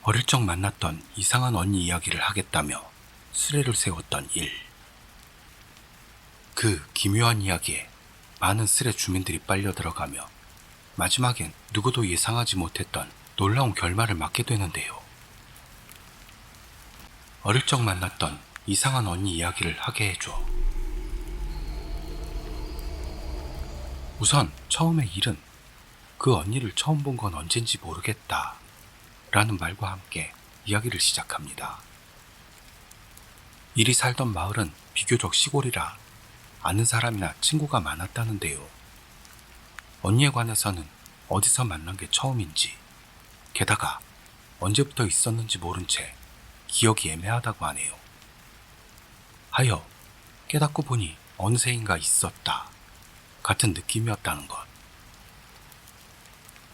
어릴 적 만났던 이상한 언니 이야기를 하겠다며 수레를 세웠던 일. 그 기묘한 이야기에 많은 수레 주민들이 빨려 들어가며 마지막엔 누구도 예상하지 못했던 놀라운 결말을 맞게 되는데요. 어릴 적 만났던 이상한 언니 이야기를 하게 해줘. 우선 처음의 일은 그 언니를 처음 본 건 언젠지 모르겠다 라는 말과 함께 이야기를 시작합니다. 일이 살던 마을은 비교적 시골이라 아는 사람이나 친구가 많았다는데요. 언니에 관해서는 어디서 만난 게 처음인지, 게다가 언제부터 있었는지 모른 채 기억이 애매하다고 하네요. 하여 깨닫고 보니 어느새인가 있었다 같은 느낌이었다는 것.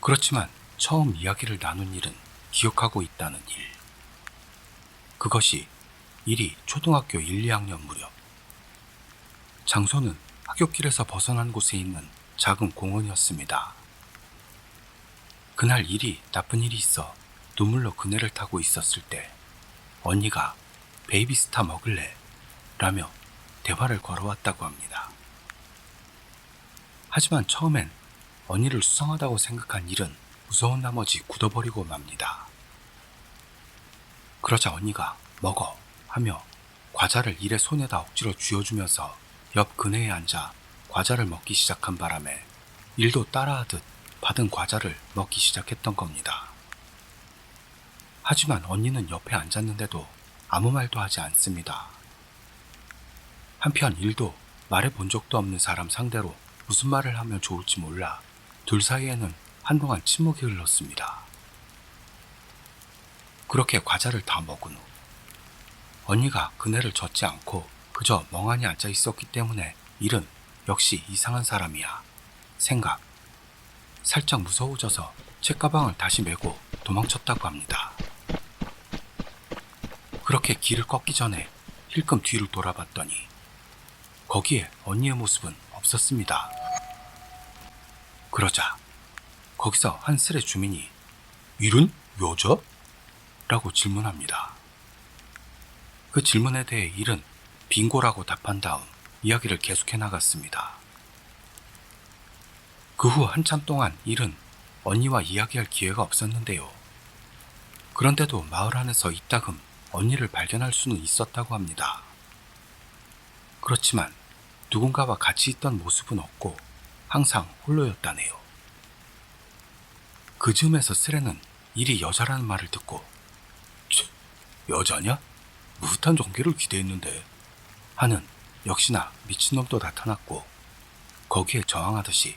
그렇지만 처음 이야기를 나눈 일은 기억하고 있다는 일. 그것이 일이 초등학교 1, 2학년 무렵. 장소는 하굣길에서 벗어난 곳에 있는 작은 공원이었습니다. 그날 일이 나쁜 일이 있어 눈물로 그네를 타고 있었을 때 언니가 베이비스타 먹을래? 라며 대화를 걸어왔다고 합니다. 하지만 처음엔 언니를 수상하다고 생각한 일은 무서운 나머지 굳어버리고 맙니다. 그러자 언니가 먹어 하며 과자를 일의 손에다 억지로 쥐어주면서 옆 그네에 앉아 과자를 먹기 시작한 바람에 일도 따라하듯 받은 과자를 먹기 시작했던 겁니다. 하지만 언니는 옆에 앉았는데도 아무 말도 하지 않습니다. 한편 일도 말해본 적도 없는 사람 상대로 무슨 말을 하면 좋을지 몰라 둘 사이에는 한동안 침묵이 흘렀습니다. 그렇게 과자를 다 먹은 후 언니가 그네를 젓지 않고 그저 멍하니 앉아 있었기 때문에 일은 역시 이상한 사람이야 생각. 살짝 무서워져서 책가방을 다시 메고 도망쳤다고 합니다. 그렇게 길을 꺾기 전에 힐끔 뒤를 돌아봤더니 거기에 언니의 모습은 없었습니다. 그러자 거기서 한 스레 주민이 일은 여자? 라고 질문합니다. 그 질문에 대해 일은 빙고라고 답한 다음 이야기를 계속해 나갔습니다. 그 후 한참 동안 일은 언니와 이야기할 기회가 없었는데요. 그런데도 마을 안에서 이따금 언니를 발견할 수는 있었다고 합니다. 그렇지만 누군가와 같이 있던 모습은 없고 항상 홀로였다네요. 그 즈음에서 스레는 일이 여자라는 말을 듣고 여자냐? 무릇한 전개를 기대했는데 하는 역시나 미친놈도 나타났고 거기에 저항하듯이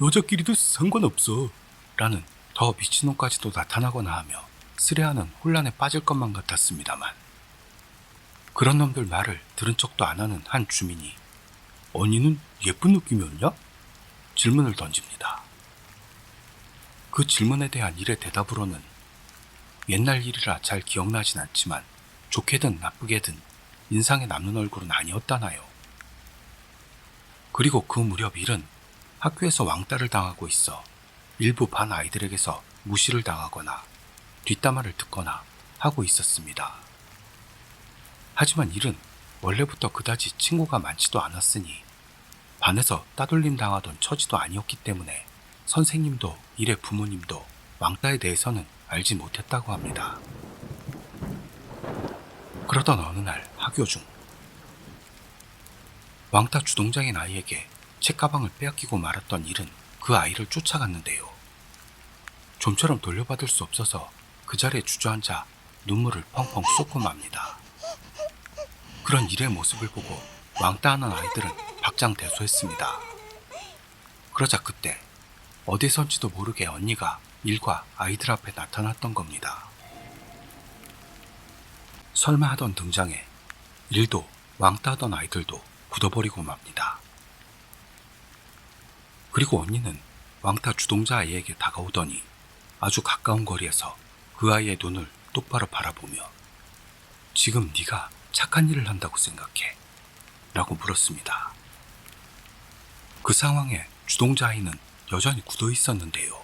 여자끼리도 상관없어 라는 더 미친놈까지도 나타나거나 하며 스레아는 혼란에 빠질 것만 같았습니다만 그런 놈들 말을 들은 척도 안 하는 한 주민이 언니는 예쁜 느낌이었냐? 질문을 던집니다. 그 질문에 대한 일의 대답으로는 옛날 일이라 잘 기억나진 않지만 좋게든 나쁘게든 인상에 남는 얼굴은 아니었다나요. 그리고 그 무렵 일은 학교에서 왕따를 당하고 있어 일부 반 아이들에게서 무시를 당하거나 뒷담화를 듣거나 하고 있었습니다. 하지만 일은 원래부터 그다지 친구가 많지도 않았으니 반에서 따돌림 당하던 처지도 아니었기 때문에 선생님도 일의 부모님도 왕따에 대해서는 알지 못했다고 합니다. 그러던 어느 날 학교 중 왕따 주동자인 아이에게 책가방을 빼앗기고 말았던 일은 그 아이를 쫓아갔는데요. 좀처럼 돌려받을 수 없어서 그 자리에 주저앉아 눈물을 펑펑 쏟고 맙니다. 그런 일의 모습을 보고 왕따하는 아이들은 박장대소했습니다. 그러자 그때 어디선지도 모르게 언니가 일과 아이들 앞에 나타났던 겁니다. 설마 하던 등장에 일도 왕따하던 아이들도 굳어버리고 맙니다. 그리고 언니는 왕따 주동자 아이에게 다가오더니 아주 가까운 거리에서 그 아이의 눈을 똑바로 바라보며 지금 네가 착한 일을 한다고 생각해? 라고 물었습니다. 그 상황에 주동자 아이는 여전히 굳어 있었는데요.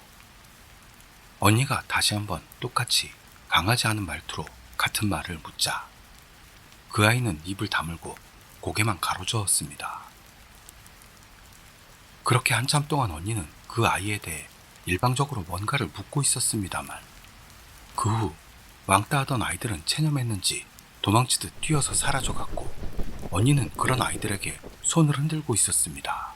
언니가 다시 한번 똑같이 강하지 않은 말투로 같은 말을 묻자 그 아이는 입을 다물고 고개만 가로저었습니다. 그렇게 한참 동안 언니는 그 아이에 대해 일방적으로 뭔가를 묻고 있었습니다만 그 후 왕따 하던 아이들은 체념했는지 도망치듯 뛰어서 사라져갔고 언니는 그런 아이들에게 손을 흔들고 있었습니다.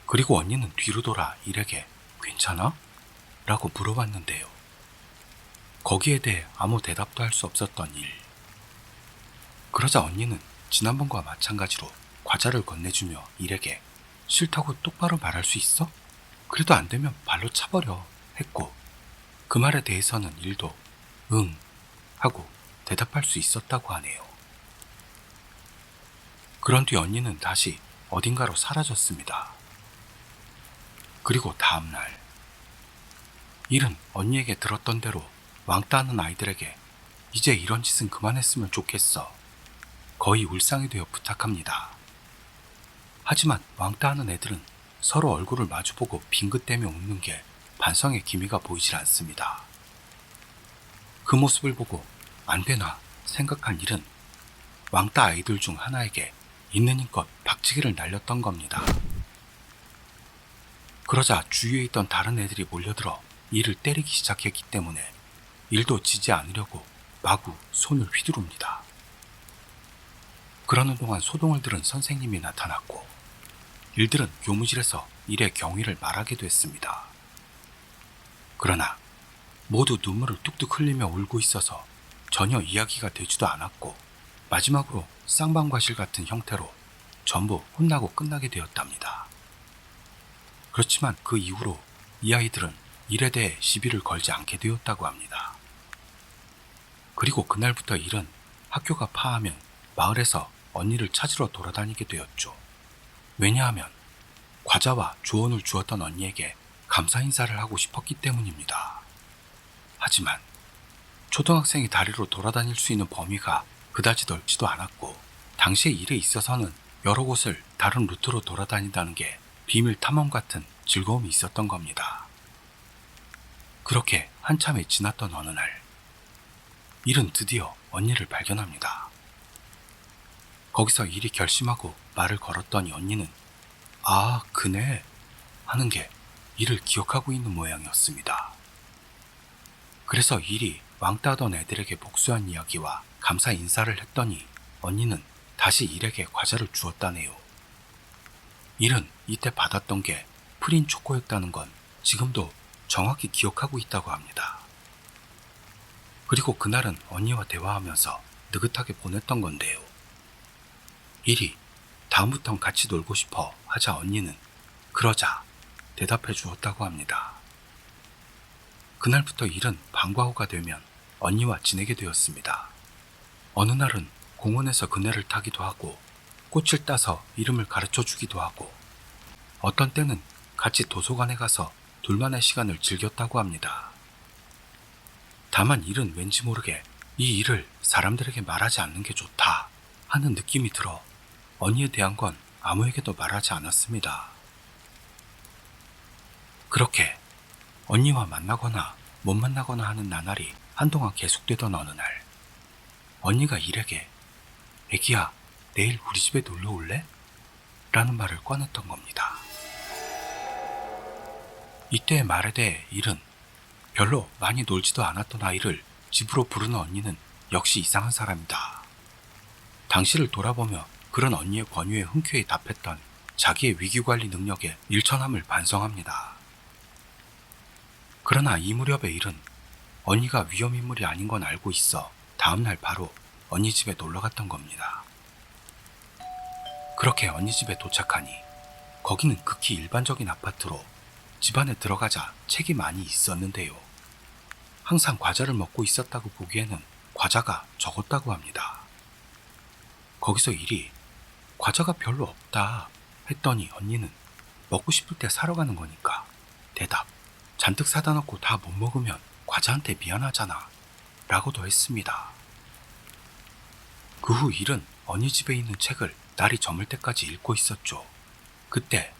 그리고 언니는 뒤로 돌아 일에게 괜찮아? 라고 물어봤는데요. 거기에 대해 아무 대답도 할 수 없었던 일. 그러자 언니는 지난번과 마찬가지로 과자를 건네주며 일에게 싫다고 똑바로 말할 수 있어? 그래도 안 되면 발로 차버려 했고 그 말에 대해서는 일도 응 하고 대답할 수 있었다고 하네요. 그런 뒤 언니는 다시 어딘가로 사라졌습니다. 그리고 다음날 일은 언니에게 들었던 대로 왕따하는 아이들에게 이제 이런 짓은 그만했으면 좋겠어. 거의 울상이 되어 부탁합니다. 하지만 왕따하는 애들은 서로 얼굴을 마주보고 빙긋대며 웃는 게 반성의 기미가 보이질 않습니다. 그 모습을 보고 안 되나 생각한 일은 왕따 아이들 중 하나에게 있는 힘껏 박치기를 날렸던 겁니다. 그러자 주위에 있던 다른 애들이 몰려들어 이를 때리기 시작했기 때문에 일도 지지 않으려고 마구 손을 휘두릅니다. 그러는 동안 소동을 들은 선생님이 나타났고 일들은 교무실에서 일의 경위를 말하게 됐습니다. 그러나 모두 눈물을 뚝뚝 흘리며 울고 있어서 전혀 이야기가 되지도 않았고 마지막으로 쌍방과실 같은 형태로 전부 혼나고 끝나게 되었답니다. 그렇지만 그 이후로 이 아이들은 일에 대해 시비를 걸지 않게 되었다고 합니다. 그리고 그날부터 일은 학교가 파하면 마을에서 언니를 찾으러 돌아다니게 되었죠. 왜냐하면 과자와 조언을 주었던 언니에게 감사 인사를 하고 싶었기 때문입니다. 하지만 초등학생이 다리로 돌아다닐 수 있는 범위가 그다지 넓지도 않았고 당시의 일에 있어서는 여러 곳을 다른 루트로 돌아다닌다는 게 비밀 탐험 같은 즐거움이 있었던 겁니다. 그렇게 한참이 지났던 어느 날 일은 드디어 언니를 발견합니다. 거기서 일이 결심하고 말을 걸었더니 언니는 아, 그네 하는 게 일을 기억하고 있는 모양이었습니다. 그래서 일이 왕따하던 애들에게 복수한 이야기와 감사 인사를 했더니 언니는 다시 일에게 과자를 주었다네요. 일은 이때 받았던 게 프린 초코였다는 건 지금도 정확히 기억하고 있다고 합니다. 그리고 그날은 언니와 대화하면서 느긋하게 보냈던 건데요. 일이 다음부턴 같이 놀고 싶어 하자 언니는 그러자 대답해 주었다고 합니다. 그날부터 일은 방과 후가 되면 언니와 지내게 되었습니다. 어느 날은 공원에서 그네를 타기도 하고 꽃을 따서 이름을 가르쳐 주기도 하고 어떤 때는 같이 도서관에 가서 둘만의 시간을 즐겼다고 합니다. 다만 일은 왠지 모르게 이 일을 사람들에게 말하지 않는 게 좋다 하는 느낌이 들어 언니에 대한 건 아무에게도 말하지 않았습니다. 그렇게 언니와 만나거나 못 만나거나 하는 나날이 한동안 계속되던 어느 날 언니가 일에게 애기야 내일 우리 집에 놀러 올래? 라는 말을 꺼냈던 겁니다. 이때의 말에 대해 일은 별로 많이 놀지도 않았던 아이를 집으로 부르는 언니는 역시 이상한 사람이다. 당시를 돌아보며 그런 언니의 권유에 흔쾌히 답했던 자기의 위기관리 능력에 일천함을 반성합니다. 그러나 이 무렵의 일은 언니가 위험인물이 아닌 건 알고 있어 다음날 바로 언니 집에 놀러 갔던 겁니다. 그렇게 언니 집에 도착하니 거기는 극히 일반적인 아파트로 집 안에 들어가자 책이 많이 있었는데요. 항상 과자를 먹고 있었다고 보기에는 과자가 적었다고 합니다. 거기서 일이 과자가 별로 없다 했더니 언니는 먹고 싶을 때 사러 가는 거니까 대답 잔뜩 사다 놓고 다 못 먹으면 과자한테 미안하잖아 라고도 했습니다. 그 후 일은 언니 집에 있는 책을 날이 저물 때까지 읽고 있었죠. 그때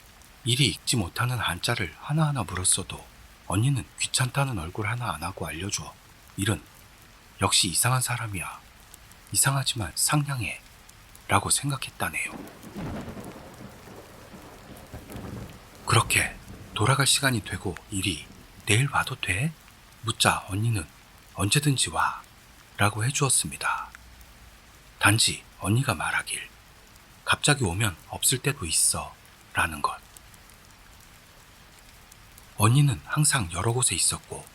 일이 읽지 못하는 한자를 하나하나 물었어도 언니는 귀찮다는 얼굴 하나 안 하고 알려줘. 일은 역시 이상한 사람이야. 이상하지만 상냥해. 라고 생각했다네요. 그렇게 돌아갈 시간이 되고 일이 내일 와도 돼? 묻자 언니는 언제든지 와. 라고 해주었습니다. 단지 언니가 말하길 갑자기 오면 없을 때도 있어. 라는 것. 언니는 항상 여러 곳에 있었고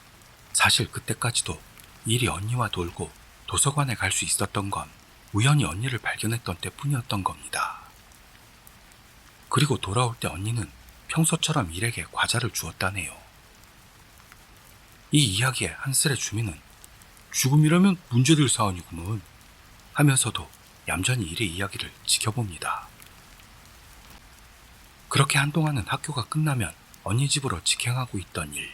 사실 그때까지도 일이 언니와 놀고 도서관에 갈 수 있었던 건 우연히 언니를 발견했던 때뿐이었던 겁니다. 그리고 돌아올 때 언니는 평소처럼 일에게 과자를 주었다네요. 이 이야기의 한슬의 주민은 죽음이라면 문제될 사안이구먼 하면서도 얌전히 일의 이야기를 지켜봅니다. 그렇게 한동안은 학교가 끝나면 언니 집으로 직행하고 있던 일.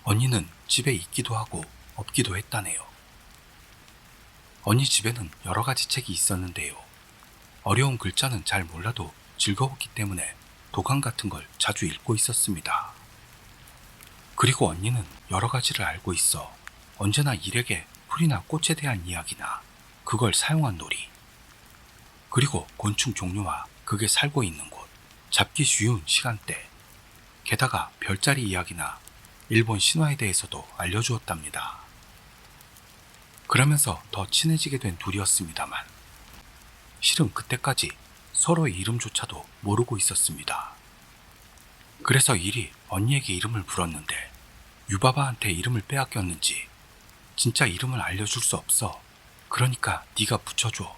언니는 집에 있기도 하고 없기도 했다네요. 언니 집에는 여러 가지 책이 있었는데요. 어려운 글자는 잘 몰라도 즐거웠기 때문에 도감 같은 걸 자주 읽고 있었습니다. 그리고 언니는 여러 가지를 알고 있어 언제나 일에게 풀이나 꽃에 대한 이야기나 그걸 사용한 놀이, 그리고 곤충 종류와 그게 살고 있는 곳, 잡기 쉬운 시간대, 게다가 별자리 이야기나 일본 신화에 대해서도 알려주었답니다. 그러면서 더 친해지게 된 둘이었습니다만 실은 그때까지 서로의 이름조차도 모르고 있었습니다. 그래서 일이 언니에게 이름을 불었는데 유바바한테 이름을 빼앗겼는지 진짜 이름을 알려줄 수 없어. 그러니까 네가 붙여줘.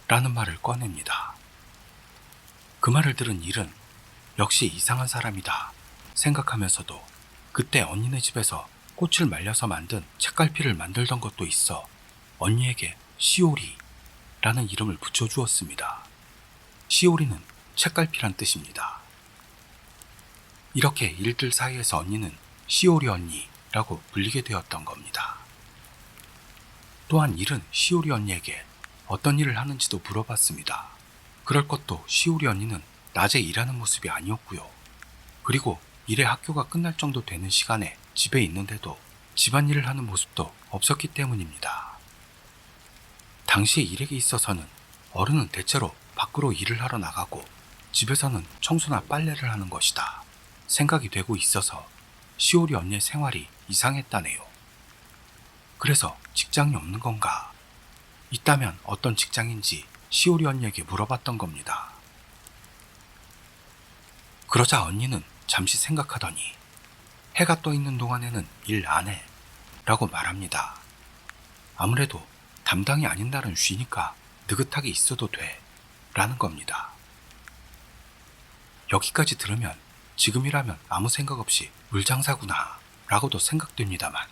라는 말을 꺼냅니다. 그 말을 들은 일은 역시 이상한 사람이다 생각하면서도 그때 언니네 집에서 꽃을 말려서 만든 책갈피를 만들던 것도 있어 언니에게 시오리라는 이름을 붙여주었습니다. 시오리는 책갈피란 뜻입니다. 이렇게 일들 사이에서 언니는 시오리 언니라고 불리게 되었던 겁니다. 또한 일은 시오리 언니에게 어떤 일을 하는지도 물어봤습니다. 그럴 것도 시오리 언니는 낮에 일하는 모습이 아니었고요. 그리고 일의 학교가 끝날 정도 되는 시간에 집에 있는데도 집안일을 하는 모습도 없었기 때문입니다. 당시 일에게 있어서는 어른은 대체로 밖으로 일을 하러 나가고 집에서는 청소나 빨래를 하는 것이다 생각이 되고 있어서 시오리 언니의 생활이 이상했다네요. 그래서 직장이 없는 건가? 있다면 어떤 직장인지 시오리 언니에게 물어봤던 겁니다. 그러자 언니는 잠시 생각하더니 해가 떠 있는 동안에는 일 안 해 라고 말합니다. 아무래도 담당이 아닌 날은 쉬니까 느긋하게 있어도 돼 라는 겁니다. 여기까지 들으면 지금이라면 아무 생각 없이 물장사구나 라고도 생각됩니다만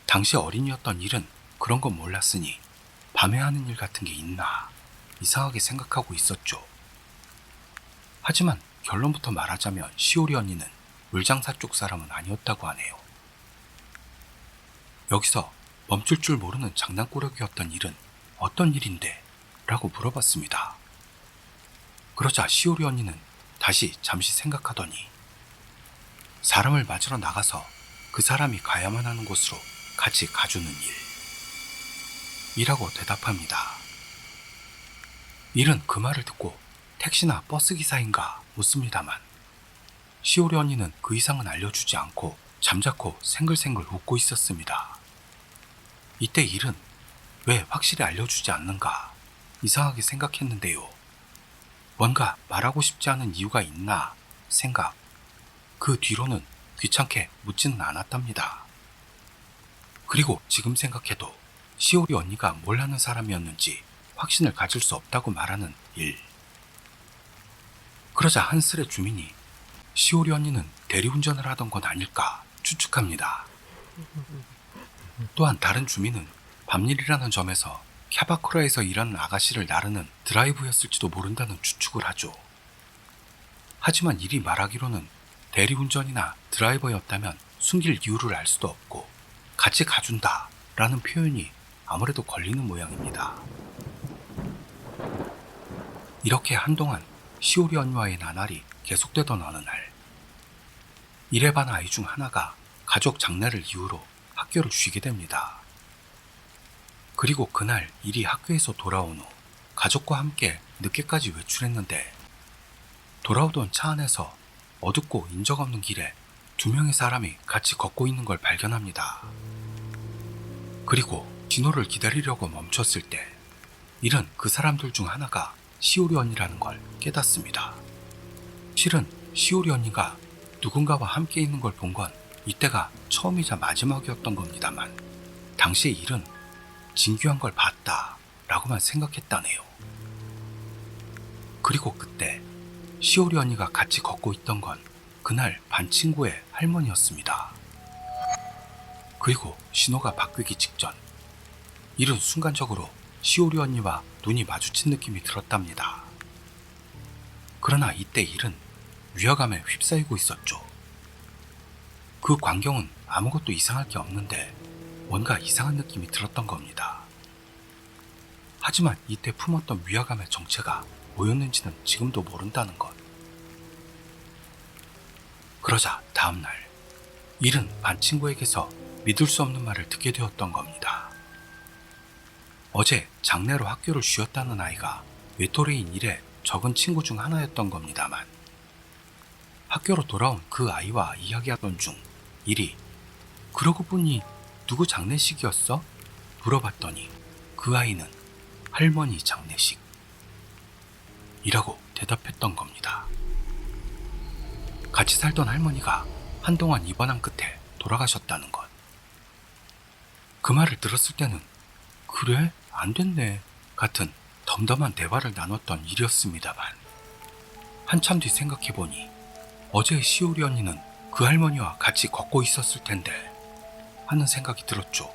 당시 어린이였던 일은 그런 건 몰랐으니 밤에 하는 일 같은 게 있나 이상하게 생각하고 있었죠. 하지만 결론부터 말하자면 시오리 언니는 물장사 쪽 사람은 아니었다고 하네요. 여기서 멈출 줄 모르는 장난꾸러기였던 일은 어떤 일인데? 라고 물어봤습니다. 그러자 시오리 언니는 다시 잠시 생각하더니 사람을 맞으러 나가서 그 사람이 가야만 하는 곳으로 같이 가주는 이라고 대답합니다. 일은 그 말을 듣고 택시나 버스 기사인가 묻습니다만 시오리 언니는 그 이상은 알려주지 않고 잠자코 생글생글 웃고 있었습니다. 이때 일은 왜 확실히 알려주지 않는가 이상하게 생각했는데요. 뭔가 말하고 싶지 않은 이유가 있나 생각. 그 뒤로는 귀찮게 묻지는 않았답니다. 그리고 지금 생각해도 시오리 언니가 뭘 하는 사람이었는지 확신을 가질 수 없다고 말하는 일. 그러자 한슬의 주민이 시오리 언니는 대리운전을 하던 건 아닐까 추측합니다. 또한 다른 주민은 밤일이라는 점에서 캬바쿠라에서 일하는 아가씨를 나르는 드라이브였을지도 모른다는 추측을 하죠. 하지만 이리 말하기로는 대리운전이나 드라이버였다면 숨길 이유를 알 수도 없고 같이 가준다 라는 표현이 아무래도 걸리는 모양입니다. 이렇게 한동안 시오리 언니와의 나날이 계속되던 어느 날 일에 반 아이 중 하나가 가족 장례를 이유로 학교를 쉬게 됩니다. 그리고 그날 일이 학교에서 돌아온 후 가족과 함께 늦게까지 외출했는데 돌아오던 차 안에서 어둡고 인적 없는 길에 두 명의 사람이 같이 걷고 있는 걸 발견합니다. 그리고 진호를 기다리려고 멈췄을 때 일은 그 사람들 중 하나가 시오리 언니라는 걸 깨닫습니다. 실은 시오리 언니가 누군가와 함께 있는 걸 본 건 이때가 처음이자 마지막이었던 겁니다만 당시에 일은 진규한 걸 봤다 라고만 생각했다네요. 그리고 그때 시오리 언니가 같이 걷고 있던 건 그날 반 친구의 할머니였습니다. 그리고 신호가 바뀌기 직전 일은 순간적으로 시오리 언니와 눈이 마주친 느낌이 들었답니다. 그러나 이때 일은 위화감에 휩싸이고 있었죠. 그 광경은 아무것도 이상할 게 없는데 뭔가 이상한 느낌이 들었던 겁니다. 하지만 이때 품었던 위화감의 정체가 뭐였는지는 지금도 모른다는 것. 그러자 다음날 일은 반 친구에게서 믿을 수 없는 말을 듣게 되었던 겁니다. 어제 장례로 학교를 쉬었다는 아이가 외톨이인 일의 적은 친구 중 하나였던 겁니다만 학교로 돌아온 그 아이와 이야기하던 중 일이 그러고 보니 누구 장례식이었어? 물어봤더니 그 아이는 할머니 장례식 이라고 대답했던 겁니다. 같이 살던 할머니가 한동안 입원한 끝에 돌아가셨다는 것. 그 말을 들었을 때는 그래? 안 됐네 같은 덤덤한 대화를 나눴던 일이었습니다만 한참 뒤 생각해보니 어제 시오리 언니는 그 할머니와 같이 걷고 있었을 텐데 하는 생각이 들었죠.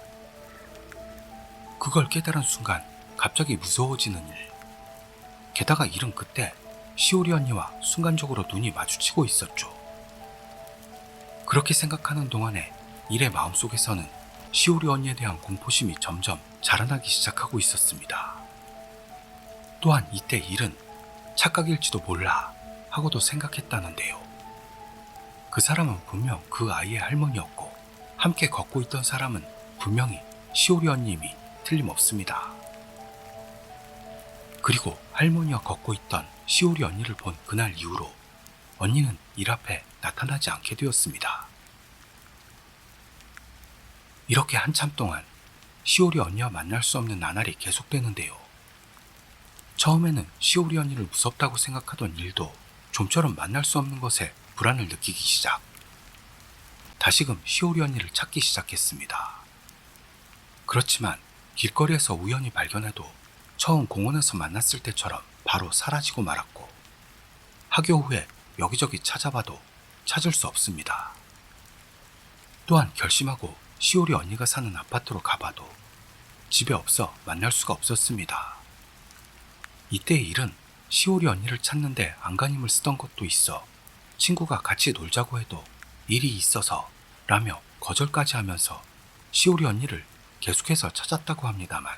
그걸 깨달은 순간 갑자기 무서워지는 일. 게다가 일은 그때 시오리 언니와 순간적으로 눈이 마주치고 있었죠. 그렇게 생각하는 동안에 일의 마음속에서는 시오리 언니에 대한 공포심이 점점 자라나기 시작하고 있었습니다. 또한 이때 일은 착각일지도 몰라 하고도 생각했다는데요. 그 사람은 분명 그 아이의 할머니였고 함께 걷고 있던 사람은 분명히 시오리 언니임이 틀림없습니다. 그리고 할머니와 걷고 있던 시오리 언니를 본 그날 이후로 언니는 일 앞에 나타나지 않게 되었습니다. 이렇게 한참 동안 시오리 언니와 만날 수 없는 나날이 계속되는데요. 처음에는 시오리 언니를 무섭다고 생각하던 일도 좀처럼 만날 수 없는 것에 불안을 느끼기 시작. 다시금 시오리 언니를 찾기 시작했습니다. 그렇지만 길거리에서 우연히 발견해도 처음 공원에서 만났을 때처럼 바로 사라지고 말았고 학교 후에 여기저기 찾아봐도 찾을 수 없습니다. 또한 결심하고 시오리 언니가 사는 아파트로 가봐도 집에 없어 만날 수가 없었습니다. 이때의 일은 시오리 언니를 찾는데 안간힘을 쓰던 것도 있어 친구가 같이 놀자고 해도 일이 있어서 라며 거절까지 하면서 시오리 언니를 계속해서 찾았다고 합니다만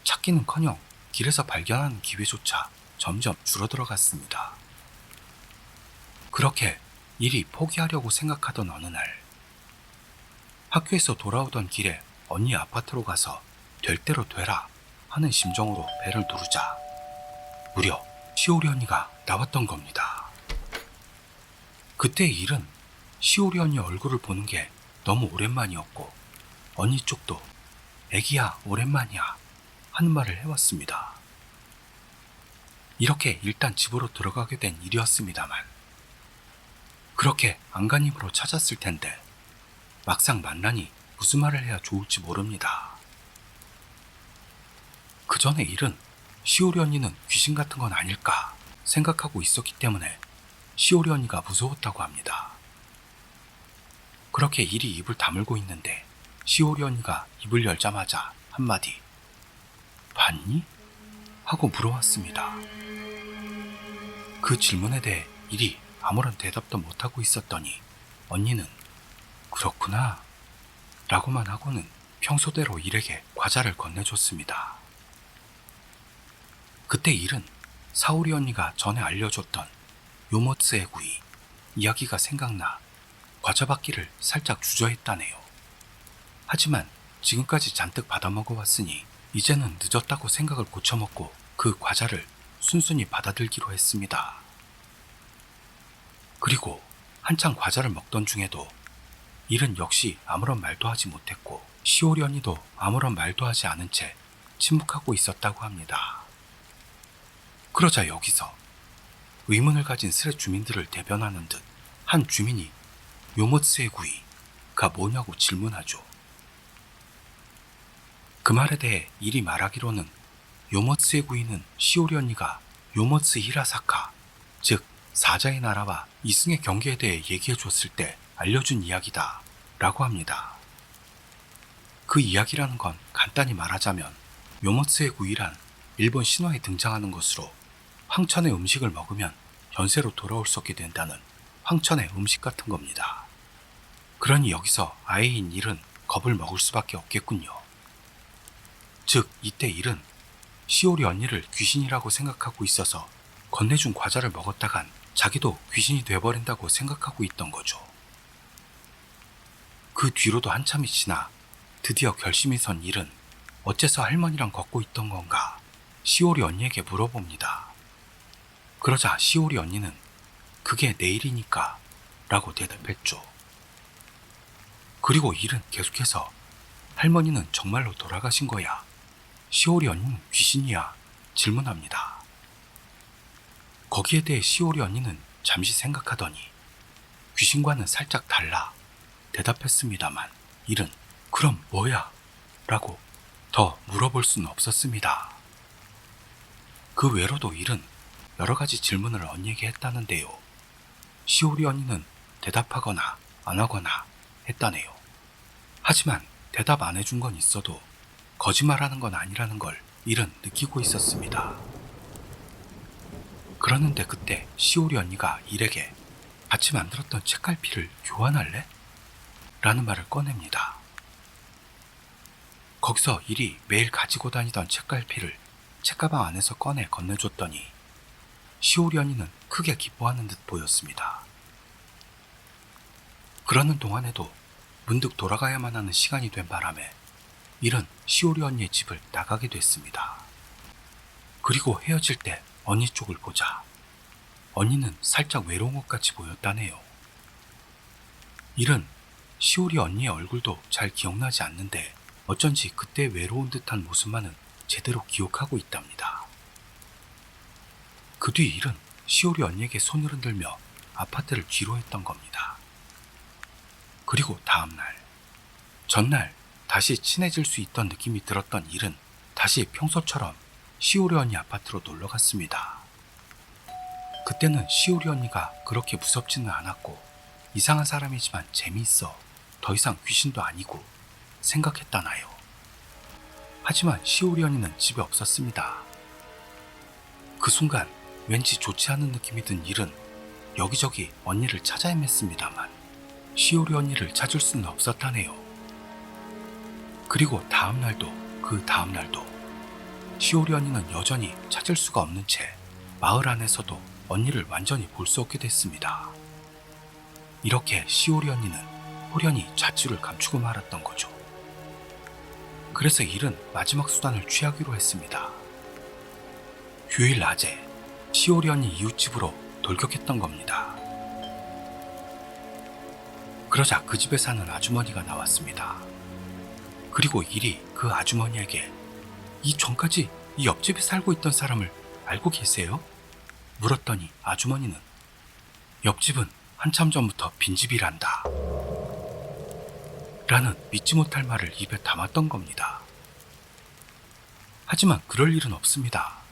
찾기는커녕 길에서 발견하는 기회조차 점점 줄어들어 갔습니다. 그렇게 일이 포기하려고 생각하던 어느 날 학교에서 돌아오던 길에 언니 아파트로 가서 될 대로 되라 하는 심정으로 배를 누르자 무려 시오리 언니가 나왔던 겁니다. 그때의 일은 시오리 언니 얼굴을 보는 게 너무 오랜만이었고 언니 쪽도 애기야 오랜만이야 하는 말을 해왔습니다. 이렇게 일단 집으로 들어가게 된 일이었습니다만 그렇게 안간힘으로 찾았을 텐데 막상 만나니 무슨 말을 해야 좋을지 모릅니다. 그 전에 일은 시오리 언니는 귀신 같은 건 아닐까 생각하고 있었기 때문에 시오리 언니가 무서웠다고 합니다. 그렇게 일이 입을 다물고 있는데 시오리 언니가 입을 열자마자 한마디 봤니? 하고 물어왔습니다. 그 질문에 대해 일이 아무런 대답도 못하고 있었더니 언니는 그렇구나 라고만 하고는 평소대로 일에게 과자를 건네줬습니다. 그때 일은 사오리 언니가 전에 알려줬던 요모츠의 구이 이야기가 생각나 과자 받기를 살짝 주저했다네요. 하지만 지금까지 잔뜩 받아먹어 왔으니 이제는 늦었다고 생각을 고쳐먹고 그 과자를 순순히 받아들기로 했습니다. 그리고 한창 과자를 먹던 중에도 일은 역시 아무런 말도 하지 못했고 시오리 언니도 아무런 말도 하지 않은 채 침묵하고 있었다고 합니다. 그러자 여기서 의문을 가진 스레 주민들을 대변하는 듯 한 주민이 요모츠의 구이가 뭐냐고 질문하죠. 그 말에 대해 일이 말하기로는 요모츠의 구이는 시오리 언니가 요모츠 히라사카, 즉 사자의 나라와 이승의 경계에 대해 얘기해 줬을 때 알려준 이야기다 라고 합니다. 그 이야기라는 건 간단히 말하자면 요모츠의 구이란 일본 신화에 등장하는 것으로 황천의 음식을 먹으면 현세로 돌아올 수 없게 된다는 황천의 음식 같은 겁니다. 그러니 여기서 아이인 일은 겁을 먹을 수밖에 없겠군요. 즉 이때 일은 시오리 언니를 귀신이라고 생각하고 있어서 건네준 과자를 먹었다간 자기도 귀신이 돼버린다고 생각하고 있던 거죠. 그 뒤로도 한참이 지나 드디어 결심이 선 일은 어째서 할머니랑 걷고 있던 건가 시오리 언니에게 물어봅니다. 그러자 시오리 언니는 그게 내일이니까 라고 대답했죠. 그리고 일은 계속해서 할머니는 정말로 돌아가신 거야? 시오리 언니는 귀신이야? 질문합니다. 거기에 대해 시오리 언니는 잠시 생각하더니 귀신과는 살짝 달라 대답했습니다만 일은 그럼 뭐야? 라고 더 물어볼 수는 없었습니다. 그 외로도 일은 여러 가지 질문을 언니에게 했다는데요. 시오리 언니는 대답하거나 안 하거나 했다네요. 하지만 대답 안 해준 건 있어도 거짓말하는 건 아니라는 걸 일은 느끼고 있었습니다. 그러는데 그때 시오리 언니가 일에게 같이 만들었던 책갈피를 교환할래? 라는 말을 꺼냅니다. 거기서 일이 매일 가지고 다니던 책갈피를 책가방 안에서 꺼내 건네줬더니 시오리 언니는 크게 기뻐하는 듯 보였습니다. 그러는 동안에도 문득 돌아가야만 하는 시간이 된 바람에 일은 시오리 언니의 집을 나가게 됐습니다. 그리고 헤어질 때 언니 쪽을 보자 언니는 살짝 외로운 것 같이 보였다네요. 일은 시오리 언니의 얼굴도 잘 기억나지 않는데 어쩐지 그때 외로운 듯한 모습만은 제대로 기억하고 있답니다. 그 뒤 일은 시오리 언니에게 손을 흔들며 아파트를 뒤로 했던 겁니다. 그리고 다음날, 전날 다시 친해질 수 있던 느낌이 들었던 일은 다시 평소처럼 시오리 언니 아파트로 놀러 갔습니다. 그때는 시오리 언니가 그렇게 무섭지는 않았고 이상한 사람이지만 재미있어 더 이상 귀신도 아니고 생각했다나요. 하지만 시오리 언니는 집에 없었습니다. 그 순간 왠지 좋지 않은 느낌이 든 일은 여기저기 언니를 찾아 헤맸습니다만 시오리 언니를 찾을 수는 없었다네요. 그리고 다음날도 그 다음날도 시오리 언니는 여전히 찾을 수가 없는 채 마을 안에서도 언니를 완전히 볼 수 없게 됐습니다. 이렇게 시오리 언니는 호련히 자취를 감추고 말았던 거죠. 그래서 일은 마지막 수단을 취하기로 했습니다. 휴일 낮에 시오리 언니 이웃집으로 돌격했던 겁니다. 그러자 그 집에 사는 아주머니가 나왔습니다. 그리고 일이 그 아주머니에게 이 전까지 이 옆집에 살고 있던 사람을 알고 계세요? 물었더니 아주머니는 옆집은 한참 전부터 빈집이란다 라는 믿지 못할 말을 입에 담았던 겁니다. 하지만 그럴 일은 없습니다.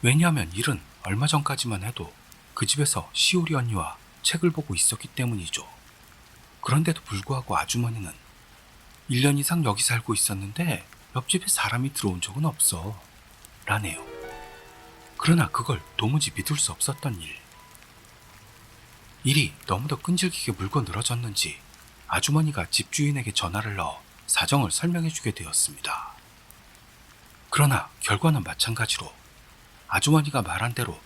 왜냐하면 일은 얼마 전까지만 해도 그 집에서 시오리 언니와 책을 보고 있었기 때문이죠. 그런데도 불구하고 아주머니는 1년 이상 여기 살고 있었는데 옆집에 사람이 들어온 적은 없어 라네요. 그러나 그걸 도무지 믿을 수 없었던 일. 일이 너무도 끈질기게 물고 늘어졌는지 아주머니가 집주인에게 전화를 넣어 사정을 설명해주게 되었습니다. 그러나 결과는 마찬가지로 아주머니가 말한 대로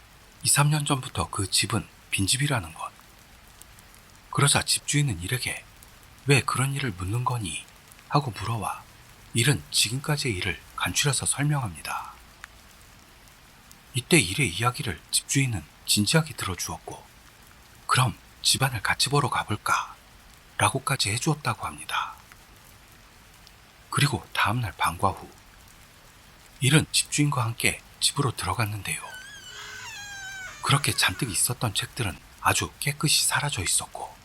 2, 3년 전부터 그 집은 빈집이라는 것. 그러자 집주인은 일에게 왜 그런 일을 묻는 거니? 하고 물어와 일은 지금까지의 일을 간추려서 설명합니다. 이때 일의 이야기를 집주인은 진지하게 들어주었고 그럼 집안을 같이 보러 가볼까? 라고까지 해주었다고 합니다. 그리고 다음날 방과 후 일은 집주인과 함께 집으로 들어갔는데요. 그렇게 잔뜩 있었던 책들은 아주 깨끗이 사라져 있었고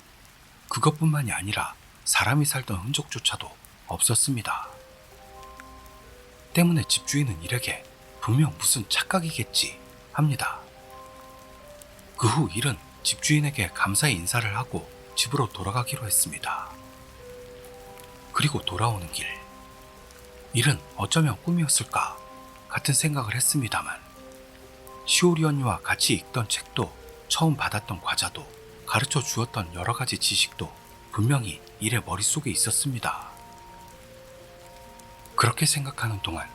그것뿐만이 아니라 사람이 살던 흔적조차도 없었습니다. 때문에 집주인은 일에게 분명 무슨 착각이겠지 합니다. 그 후 일은 집주인에게 감사의 인사를 하고 집으로 돌아가기로 했습니다. 그리고 돌아오는 길, 일은 어쩌면 꿈이었을까 같은 생각을 했습니다만 시오리 언니와 같이 읽던 책도 처음 받았던 과자도 가르쳐 주었던 여러 가지 지식도 분명히 일의 머릿속에 있었습니다. 그렇게 생각하는 동안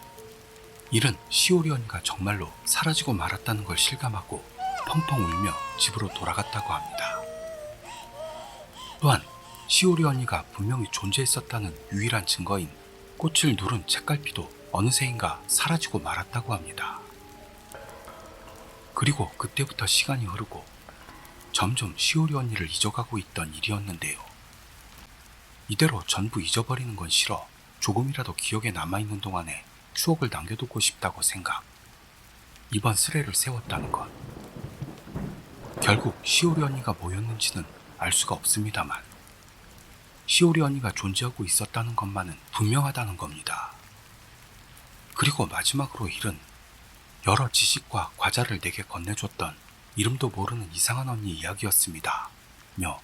일은 시오리 언니가 정말로 사라지고 말았다는 걸 실감하고 펑펑 울며 집으로 돌아갔다고 합니다. 또한 시오리 언니가 분명히 존재했었다는 유일한 증거인 꽃을 누른 책갈피도 어느새인가 사라지고 말았다고 합니다. 그리고 그때부터 시간이 흐르고 점점 시오리 언니를 잊어가고 있던 일이었는데요. 이대로 전부 잊어버리는 건 싫어 조금이라도 기억에 남아있는 동안에 추억을 남겨두고 싶다고 생각. 이번 스레를 세웠다는 것. 결국 시오리 언니가 뭐였는지는 알 수가 없습니다만 시오리 언니가 존재하고 있었다는 것만은 분명하다는 겁니다. 그리고 마지막으로 일은 여러 지식과 과자를 내게 건네줬던 이름도 모르는 이상한 언니 이야기였습니다. 며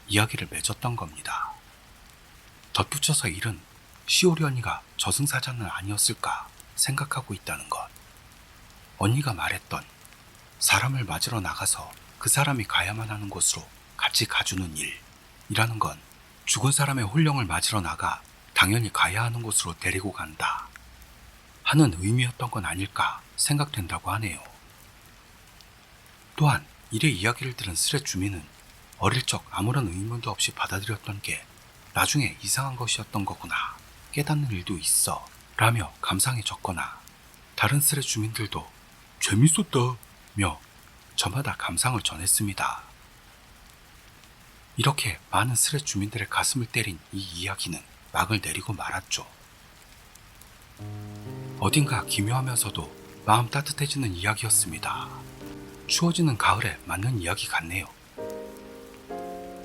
이야기를 맺었던 겁니다. 덧붙여서 일은 시오리 언니가 저승사자는 아니었을까 생각하고 있다는 것. 언니가 말했던 사람을 맞으러 나가서 그 사람이 가야만 하는 곳으로 같이 가주는 일이라는 건 죽은 사람의 혼령을 맞으러 나가 당연히 가야 하는 곳으로 데리고 간다 하는 의미였던 건 아닐까 생각된다고 하네요. 또한 일의 이야기를 들은 스레 주민은 어릴 적 아무런 의문도 없이 받아들였던 게 나중에 이상한 것이었던 거구나 깨닫는 일도 있어 라며 감상에 적거나 다른 스레 주민들도 재밌었다 며 저마다 감상을 전했습니다. 이렇게 많은 스레 주민들의 가슴을 때린 이 이야기는 막을 내리고 말았죠. 어딘가 기묘하면서도 마음 따뜻해지는 이야기였습니다. 추워지는 가을에 맞는 이야기 같네요.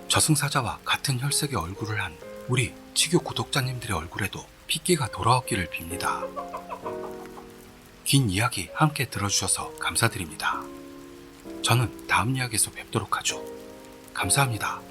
저승사자와 같은 혈색의 얼굴을 한 우리 치교 구독자님들의 얼굴에도 핏기가 돌아왔기를 빕니다. 긴 이야기 함께 들어주셔서 감사드립니다. 저는 다음 이야기에서 뵙도록 하죠. 감사합니다.